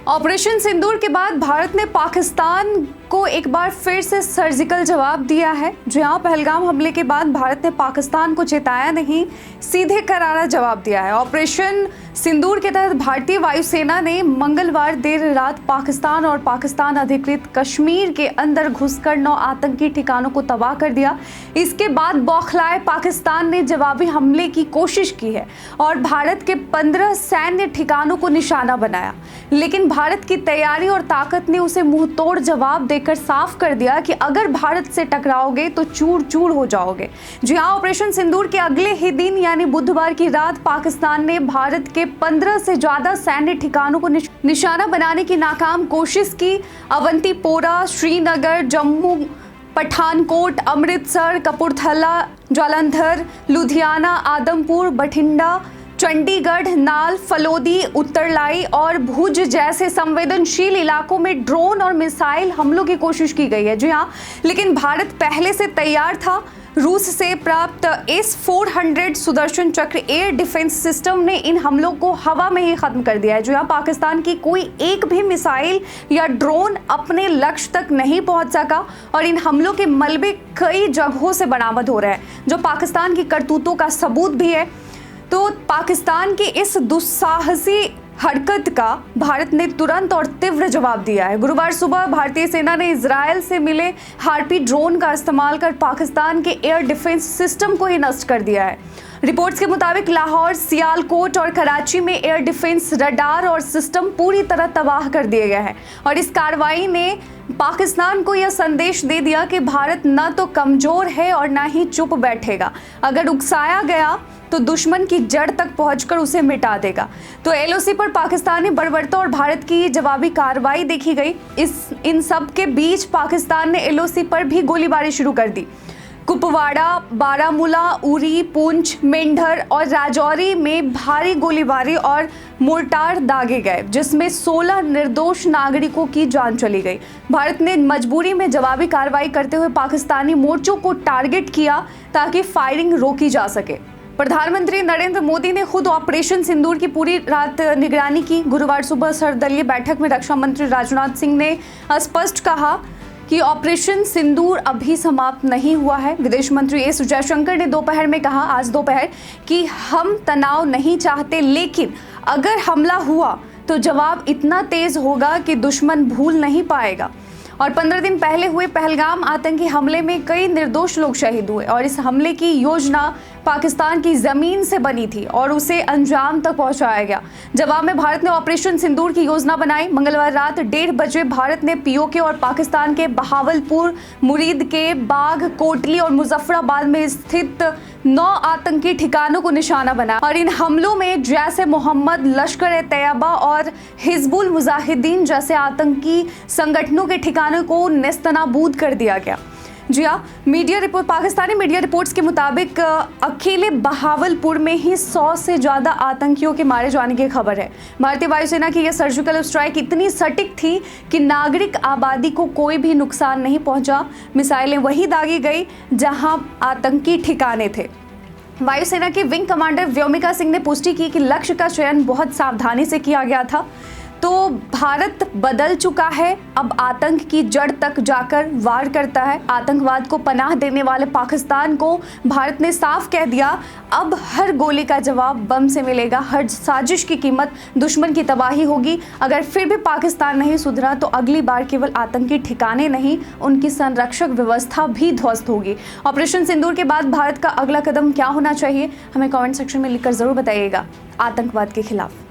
Operation सिंदूर के बाद भारत ने पाकिस्तान को एक बार फिर से सर्जिकल जवाब दिया है। जहां पहलगाम हमले के बाद भारत ने पाकिस्तान को चेताया नहीं, सीधे करारा जवाब दिया है। ऑपरेशन सिंदूर के तहत भारतीय वायुसेना ने मंगलवार देर रात पाकिस्तान और पाकिस्तान अधिकृत कश्मीर के अंदर घुसकर 9 आतंकी ठिकानों को तबाह कर दिया। इसके बाद बौखलाए पाकिस्तान ने जवाबी हमले की कोशिश की है और भारत के 15 सैन्य ठिकानों को निशाना बनाया, लेकिन भारत की तैयारी और ताकत ने उसे मुंहतोड़ जवाब देकर साफ कर दिया कि अगर भारत से टकराओगे तो चूर चूर हो जाओगे। जी हां, ऑपरेशन सिंदूर के अगले ही दिन यानी बुधवार की रात पाकिस्तान ने भारत के 15 से ज्यादा सैन्य ठिकानों को निशाना बनाने की नाकाम कोशिश की। अवंतीपोरा, श्रीनगर, जम्मू, पठानकोट, अमृतसर, कपूरथला, जालंधर, लुधियाना, आदमपुर, बठिंडा, चंडीगढ़, नाल, फलोदी, उत्तरलाई और भुज जैसे संवेदनशील इलाकों में ड्रोन और मिसाइल हमलों की कोशिश की गई है। जी हाँ, लेकिन भारत पहले से तैयार था। रूस से प्राप्त S-400 सुदर्शन चक्र एयर डिफेंस सिस्टम ने इन हमलों को हवा में ही खत्म कर दिया है। जो यहाँ पाकिस्तान की कोई एक भी मिसाइल या ड्रोन अपने लक्ष्य तक नहीं पहुंच सका और इन हमलों के मलबे कई जगहों से बरामद हो रहे हैं, जो पाकिस्तान की करतूतों का सबूत भी है। तो पाकिस्तान की इस दुस्साहसी हरकत का भारत ने तुरंत और तीव्र जवाब दिया है। गुरुवार सुबह भारतीय सेना ने इजरायल से मिले हार्पी ड्रोन का इस्तेमाल कर पाकिस्तान के एयर डिफेंस सिस्टम को ही नष्ट कर दिया है। रिपोर्ट्स के मुताबिक लाहौर, सियालकोट और कराची में एयर डिफेंस रडार और सिस्टम पूरी तरह तबाह कर दिए गए हैं और इस कार्रवाई ने पाकिस्तान को यह संदेश दे दिया कि भारत न तो कमजोर है और न ही चुप बैठेगा। अगर उकसाया गया तो दुश्मन की जड़ तक पहुंचकर उसे मिटा देगा। तो LOC पर पाकिस्तानी बर्बरता और भारत की जवाबी कार्रवाई देखी गई। इन सब के बीच पाकिस्तान ने LOC पर भी गोलीबारी शुरू कर दी। कुपवाड़ा, बारामूला, उरी, पुंछ, मेंढर और राजौरी में भारी गोलीबारी और मोर्टार दागे गए, जिसमें 16 निर्दोष नागरिकों की जान चली गई। भारत ने मजबूरी में जवाबी कार्रवाई करते हुए पाकिस्तानी मोर्चों को टारगेट किया ताकि फायरिंग रोकी जा सके। प्रधानमंत्री नरेंद्र मोदी ने खुद ऑपरेशन सिंदूर की पूरी रात निगरानी की। गुरुवार सुबह सर्वदलीय बैठक में रक्षा मंत्री राजनाथ सिंह ने स्पष्ट कहा कि ऑपरेशन सिंदूर अभी समाप्त नहीं हुआ है। विदेश मंत्री S जयशंकर ने दोपहर में कहा, आज दोपहर, कि हम तनाव नहीं चाहते, लेकिन अगर हमला हुआ तो जवाब इतना तेज होगा कि दुश्मन भूल नहीं पाएगा। और 15 दिन पहले हुए पहलगाम आतंकी हमले में कई निर्दोष लोग शहीद हुए और इस हमले की योजना पाकिस्तान की जमीन से बनी थी और उसे अंजाम तक पहुंचाया गया। जवाब में भारत ने ऑपरेशन सिंदूर की योजना बनाई। मंगलवार रात 1:30 बजे भारत ने POK और पाकिस्तान के बहावलपुर, मुरीद के बाग, कोटली और मुजफ्फराबाद में स्थित 9 आतंकी ठिकानों को निशाना बनाया और इन हमलों में जैसे मोहम्मद, लश्कर-ए-तैयबा और हिजबुल मुजाहिदीन जैसे आतंकी संगठनों के ठिकानों को नेस्तनाबूद कर दिया गया। जी हाँ, पाकिस्तानी मीडिया रिपोर्ट्स के मुताबिक अकेले बहावलपुर में ही 100 से ज़्यादा आतंकियों के मारे जाने की खबर है। भारतीय वायुसेना की यह सर्जिकल स्ट्राइक इतनी सटीक थी कि नागरिक आबादी को कोई भी नुकसान नहीं पहुंचा। मिसाइलें वहीं दागी गई जहां आतंकी ठिकाने थे। वायुसेना के विंग कमांडर व्योमिका सिंह ने पुष्टि की कि लक्ष्य का चयन बहुत सावधानी से किया गया था। तो भारत बदल चुका है, अब आतंक की जड़ तक जाकर वार करता है। आतंकवाद को पनाह देने वाले पाकिस्तान को भारत ने साफ कह दिया, अब हर गोली का जवाब बम से मिलेगा, हर साजिश की कीमत दुश्मन की तबाही होगी। अगर फिर भी पाकिस्तान नहीं सुधरा तो अगली बार केवल आतंकी ठिकाने नहीं, उनकी संरक्षक व्यवस्था भी ध्वस्त होगी। ऑपरेशन सिंदूर के बाद भारत का अगला कदम क्या होना चाहिए, हमें कमेंट सेक्शन में लिखकर जरूर बताइएगा। आतंकवाद के खिलाफ